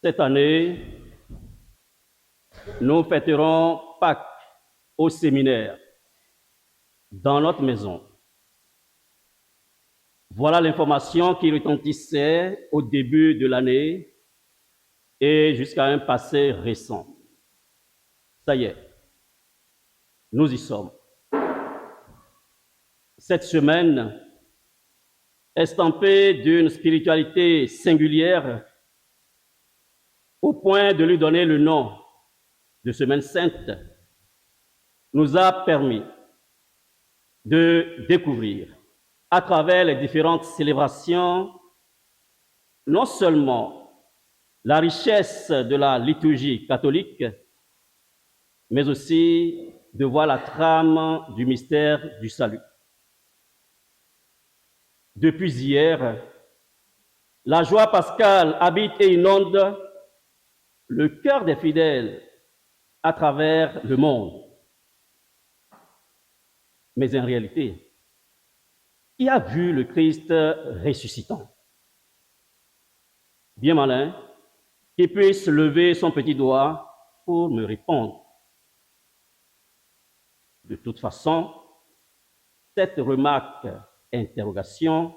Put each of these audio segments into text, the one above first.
Cette année, nous fêterons Pâques au séminaire, dans notre maison. Voilà l'information qui retentissait au début de l'année et jusqu'à un passé récent. Ça y est, nous y sommes. Cette semaine, estampée d'une spiritualité singulière, au point de lui donner le nom de Semaine Sainte, nous a permis de découvrir, à travers les différentes célébrations, non seulement la richesse de la liturgie catholique, mais aussi de voir la trame du mystère du salut. Depuis hier, la joie pascale habite et inonde le cœur des fidèles à travers le monde. Mais en réalité, qui a vu le Christ ressuscitant? Bien malin, qui puisse lever son petit doigt pour me répondre. De toute façon, cette remarque, interrogation,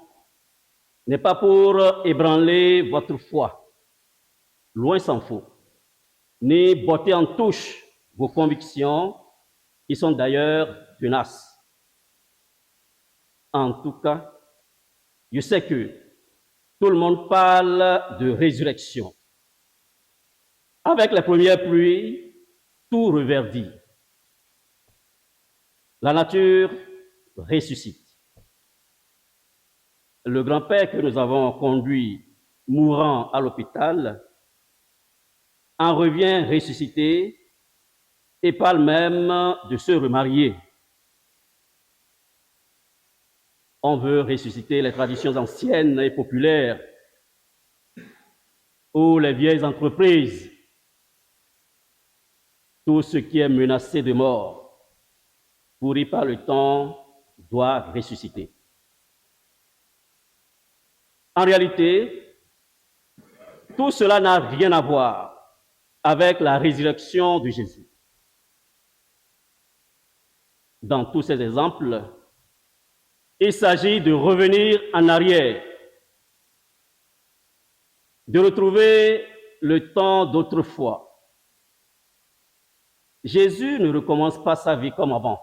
n'est pas pour ébranler votre foi, loin s'en faut, ni botter en touche vos convictions, qui sont d'ailleurs tenaces. En tout cas, je sais que tout le monde parle de résurrection. Avec les premières pluies, tout reverdit. La nature ressuscite. Le grand-père que nous avons conduit mourant à l'hôpital en revient ressuscité et parle même de se remarier. On veut ressusciter les traditions anciennes et populaires ou les vieilles entreprises. Tout ce qui est menacé de mort, pourri par le temps, doit ressusciter. En réalité, tout cela n'a rien à voir avec la résurrection de Jésus. Dans tous ces exemples, il s'agit de revenir en arrière, de retrouver le temps d'autrefois. Jésus ne recommence pas sa vie comme avant.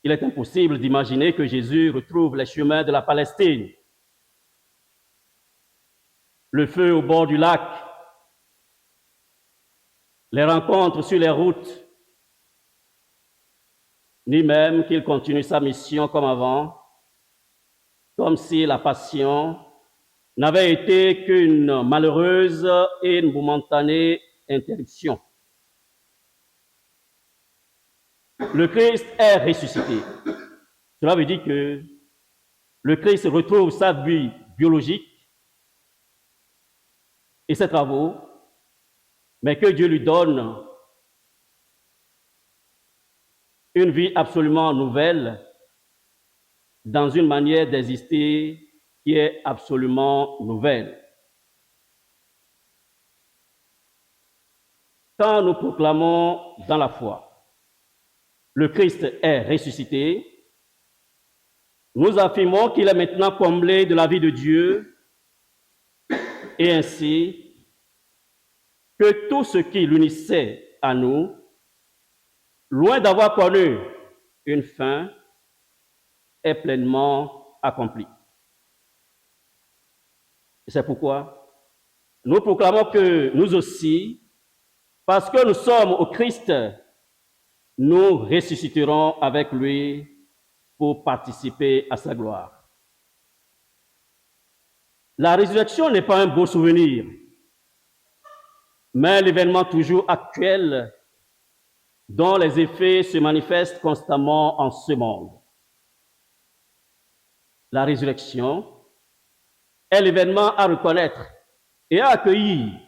Il est impossible d'imaginer que Jésus retrouve les chemins de la Palestine, le feu au bord du lac, les rencontres sur les routes, ni même qu'il continue sa mission comme avant, comme si la passion n'avait été qu'une malheureuse et une momentanée interruption. Le Christ est ressuscité. Cela veut dire que le Christ retrouve sa vie biologique et ses travaux, mais que Dieu lui donne une vie absolument nouvelle dans une manière d'exister qui est absolument nouvelle. Quand nous proclamons dans la foi, le Christ est ressuscité, nous affirmons qu'il est maintenant comblé de la vie de Dieu et ainsi que tout ce qui l'unissait à nous, loin d'avoir connu une fin, est pleinement accompli. C'est pourquoi nous proclamons que nous aussi, parce que nous sommes au Christ, nous ressusciterons avec lui pour participer à sa gloire. La résurrection n'est pas un beau souvenir, mais l'événement toujours actuel dont les effets se manifestent constamment en ce monde. La résurrection est l'événement à reconnaître et à accueillir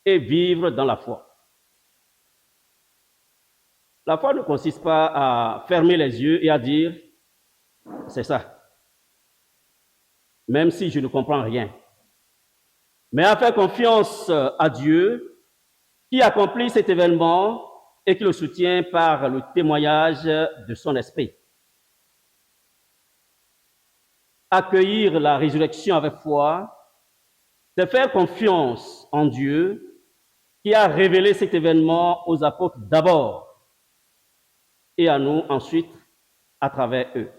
et vivre dans la foi. La foi ne consiste pas à fermer les yeux et à dire C'est ça. Même si je ne comprends rien. Mais à faire confiance à Dieu qui accomplit cet événement et qui le soutient par le témoignage de son esprit. Accueillir la résurrection avec foi, c'est faire confiance en Dieu qui a révélé cet événement aux apôtres d'abord et à nous ensuite à travers eux.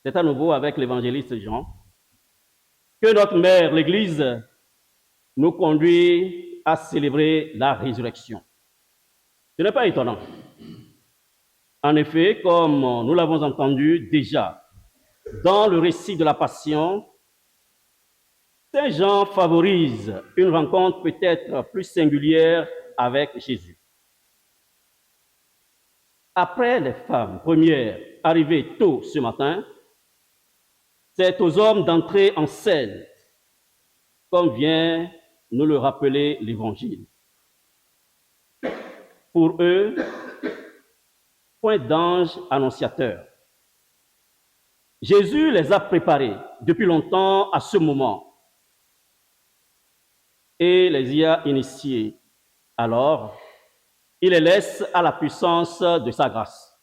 C'est à nouveau avec l'évangéliste Jean que notre mère, l'Église, nous conduit à célébrer la résurrection. Ce n'est pas étonnant. En effet, comme nous l'avons entendu déjà dans le récit de la Passion, Saint Jean favorise une rencontre peut-être plus singulière avec Jésus. Après les femmes premières arrivées tôt ce matin, c'est aux hommes d'entrer en scène, comme vient nous le rappeler l'Évangile. Pour eux, point d'ange annonciateur. Jésus les a préparés depuis longtemps à ce moment et les y a initiés. Alors, il les laisse à la puissance de sa grâce.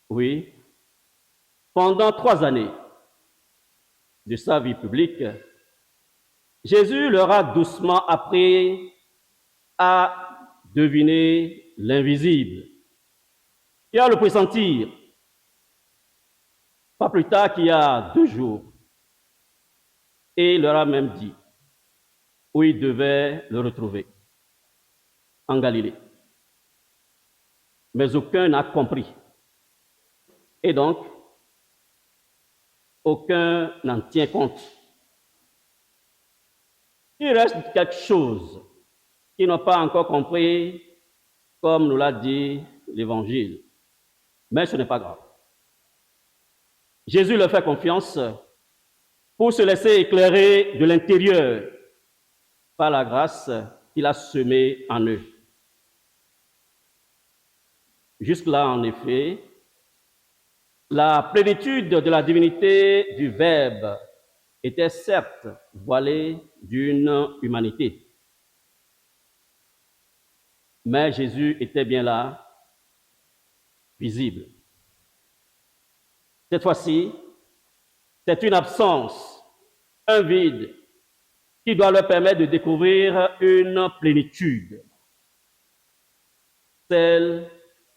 Oui, pendant 3 années de sa vie publique, Jésus leur a doucement appris à deviner l'invisible et à le pressentir. Pas plus tard qu'il y a 2 jours, et il leur a même dit où il devait le retrouver, en Galilée. Mais aucun n'a compris. Et donc, aucun n'en tient compte. Il reste quelque chose qu'ils n'ont pas encore compris, comme nous l'a dit l'Évangile. Mais ce n'est pas grave. Jésus leur fait confiance pour se laisser éclairer de l'intérieur par la grâce qu'il a semée en eux. Jusque-là, en effet, la plénitude de la divinité du Verbe était certes voilée d'une humanité. Mais Jésus était bien là, visible. Cette fois-ci, c'est une absence, un vide, qui doit leur permettre de découvrir une plénitude, celle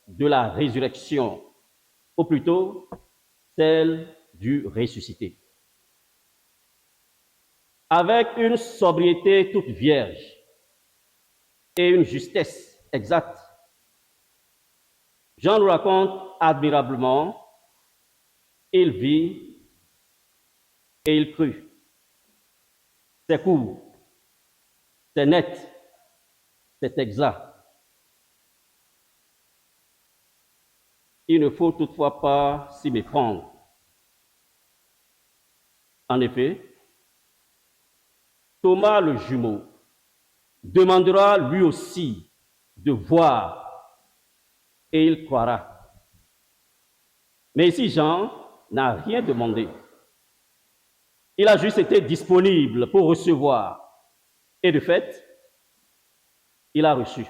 de la résurrection, ou plutôt celle du ressuscité. Avec une sobriété toute vierge et une justesse exacte, Jean nous raconte admirablement, il vit et il crut. C'est court, c'est net, c'est exact. Il ne faut toutefois pas s'y méprendre. En effet, Thomas le jumeau demandera lui aussi de voir et il croira. Mais ici, Jean n'a rien demandé. Il a juste été disponible pour recevoir. Et de fait, il a reçu.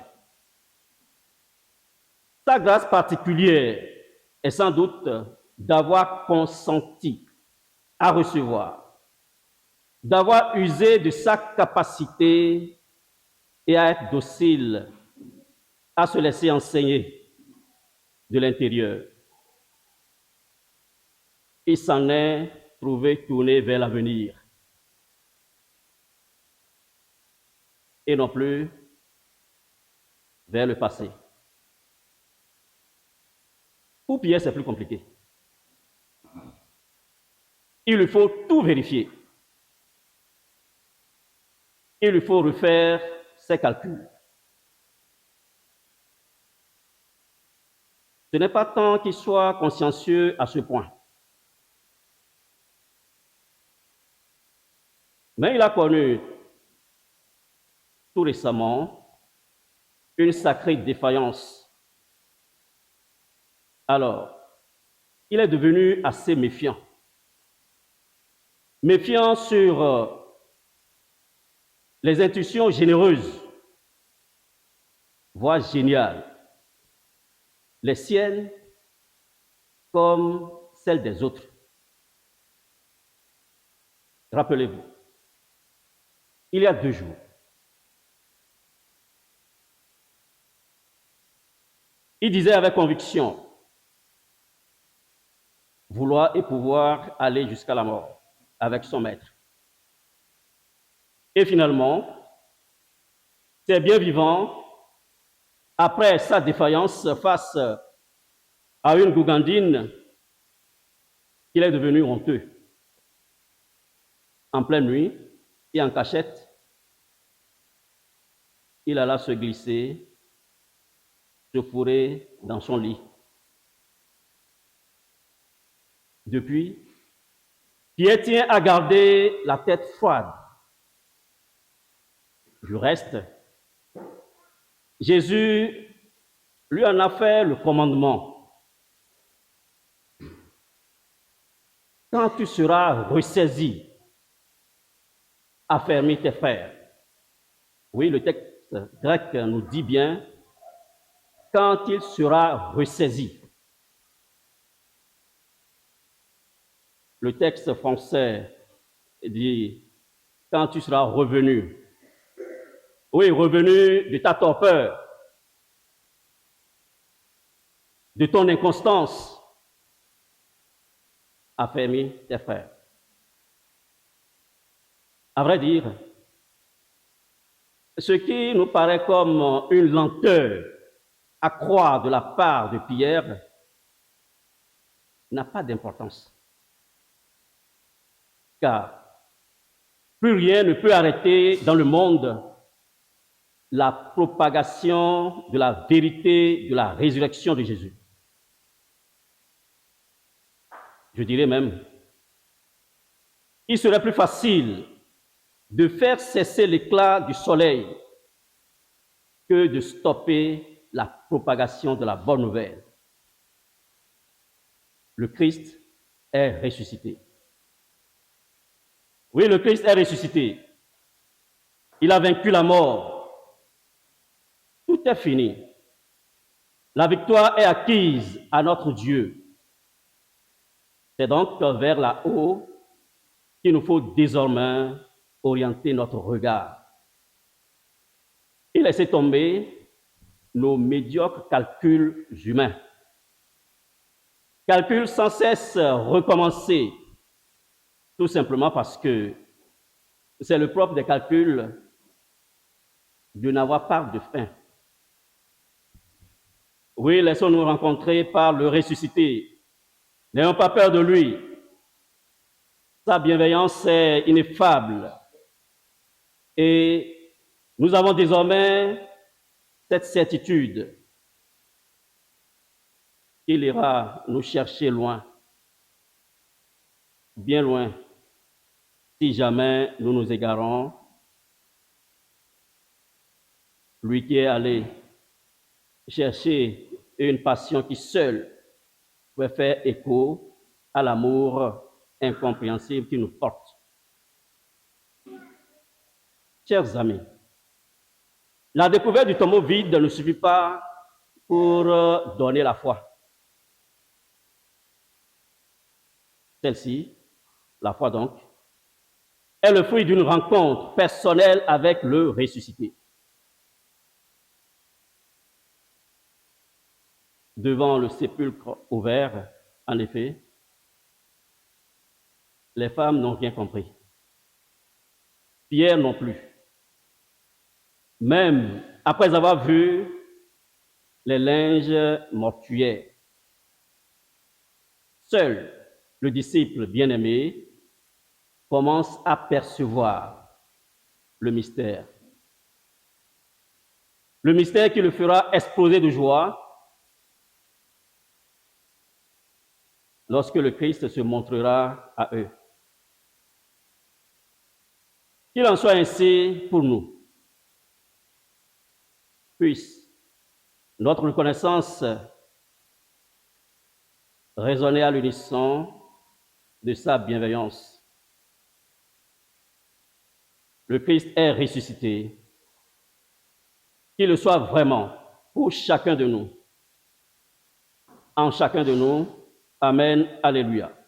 Sa grâce particulière est sans doute d'avoir consenti à recevoir, d'avoir usé de sa capacité et à être docile, à se laisser enseigner de l'intérieur. Il s'en est trouvé tourné vers l'avenir et non plus vers le passé. Pour Pierre, c'est plus compliqué. Il lui faut tout vérifier. Il lui faut refaire ses calculs. Ce n'est pas tant qu'il soit consciencieux à ce point. Mais il a connu tout récemment une sacrée défaillance Alors, il est devenu assez méfiant. Méfiant sur les intuitions généreuses, voire géniales, les siennes comme celles des autres. Rappelez-vous, il y a 2 jours, il disait avec conviction vouloir et pouvoir aller jusqu'à la mort avec son maître. Et finalement, c'est bien vivant, après sa défaillance face à une gougandine, qu'il est devenu honteux. En pleine nuit et en cachette, il alla se glisser, se fourrer dans son lit. Depuis, Pierre tient à garder la tête froide. Du reste, Jésus lui en a fait le commandement. Quand tu seras ressaisi, affermis tes frères. Oui, le texte grec nous dit bien, quand il sera ressaisi. Le texte français dit, quand tu seras revenu. Oui, revenu de ta torpeur, de ton inconstance, affermis tes frères. À vrai dire, ce qui nous paraît comme une lenteur à croire de la part de Pierre n'a pas d'importance. Car plus rien ne peut arrêter dans le monde la propagation de la vérité de la résurrection de Jésus. Je dirais même, il serait plus facile de faire cesser l'éclat du soleil que de stopper la propagation de la bonne nouvelle. Le Christ est ressuscité. Oui, le Christ est ressuscité. Il a vaincu la mort. Tout est fini. La victoire est acquise à notre Dieu. C'est donc vers là-haut qu'il nous faut désormais orienter notre regard et laisser tomber nos médiocres calculs humains. Calculs sans cesse recommencer, tout simplement parce que c'est le propre des calculs de n'avoir pas de fin. Oui, laissons-nous rencontrer par le ressuscité. N'ayons pas peur de lui. Sa bienveillance est ineffable. Et nous avons désormais cette certitude qu'il ira nous chercher loin, bien loin, si jamais nous nous égarons. Lui qui est allé chercher une passion qui seule pouvait faire écho à l'amour incompréhensible qui nous porte. Chers amis, la découverte du tombeau vide ne suffit pas pour donner la foi. Celle-ci, la foi donc, est le fruit d'une rencontre personnelle avec le ressuscité. Devant le sépulcre ouvert, en effet, les femmes n'ont rien compris. Pierre non plus. Même après avoir vu les linges mortuaires, seul le disciple bien-aimé commence à percevoir le mystère. Le mystère qui le fera exploser de joie lorsque le Christ se montrera à eux. Qu'il en soit ainsi pour nous. Puisse notre reconnaissance résonner à l'unisson de sa bienveillance. Le Christ est ressuscité. Qu'il le soit vraiment pour chacun de nous, en chacun de nous. Amen, alléluia.